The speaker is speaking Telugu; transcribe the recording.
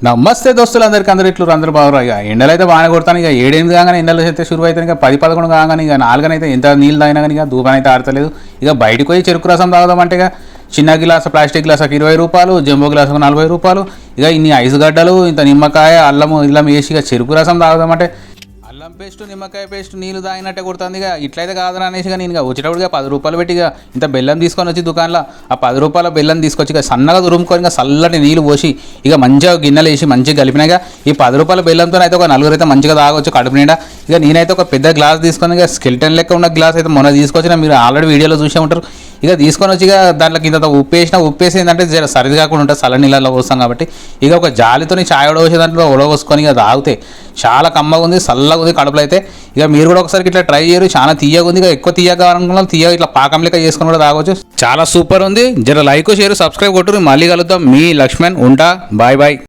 నమస్తే దోస్తులు అందరికీ ఇట్లు అందరూ బాగున్నారు. ఇక ఎండలు అయితే బాగానే కొడతాను. ఇక 7 కాగానే ఎండలు అయితే షురు అవుతాయి. ఇక 10-11 కాగానే ఇక 4 అయితే ఎంత నీళ్ళు తాగినా కానీ ఇక ధూపం అయితే ఆడతలేదు. ఇక బయటకు పోయి చెరుకు రసం తాగుదామంటే ఇక చిన్న గ్లాసు ప్లాస్టిక్ గ్లాసుకి 20 రూపాయలు, జంబో గ్లాసుకు 40 రూపాయలు. ఇక ఇన్ని ఐస్ గడ్డలు, ఇంత నిమ్మకాయ, అల్లం వేసి ఇక చెరుకు రసం తాగుదామంటే అల్లం పేస్ట్, నిమ్మకాయ పేస్ట్ నీళ్ళు తాగినట్టే కొడుతుంది. ఇక ఇట్లయితే కాదని అనేసి నేను ఇక వచ్చేటప్పుడు 10 రూపాయలు పెట్టి ఇక ఇంత బెల్లం తీసుకొని వచ్చి దుకాణంలో ఆ 10 రూపాయల బెల్లం తీసుకొచ్చి ఇక సన్నగా తురుముకొని ఇక చల్లటి నీళ్ళు పోసి ఇక మంచిగా గిన్నెలు వేసి మంచిగా కలిపినాక ఈ 10 రూపాయల బెల్లంతో అయితే ఒక 4 అయితే మంచిగా తాగొచ్చు కడుపు నిండా. ఇక నేనైతే ఒక పెద్ద గ్లాస్ తీసుకొని ఇక స్కెల్టన్ లెక్క ఉన్న గ్లాస్ అయితే మొన్న తీసుకొచ్చిన, మీరు ఆల్రెడీ వీడియోలో చూసే ఉంటారు. ఇక తీసుకొని వచ్చి ఇక దాంట్లోకి ఇంత ఉప్పేసి ఏంటంటే జర సరిది కాకుండా ఉంటుంది, చల్ల నీళ్ళలో పోస్తాం కాబట్టి. ఇక ఒక జాలితో చాయ్ ఉడవసే దాంట్లో ఉడవసుకొని ఇక తాగితే చాలా కమ్మగా ఉంది, చల్లగా ఉంది కడుపులో అయితే. ఇక మీరు కూడా ఒకసారి ఇట్లా ట్రై చేయరు, చాలా తీయగా ఉంది. ఇక ఎక్కువ తీయగా కావాలనుకున్నా తీయగా ఇట్లా పాకం లెక్క చేసుకుని కూడా తాగొచ్చు, చాలా సూపర్ ఉంది. జర లైక్ షేర్ సబ్స్క్రైబ్ కొట్టురు. మళ్ళీ కలుద్దాం. మీ లక్ష్మణ్ ఉంటా. Bye bye.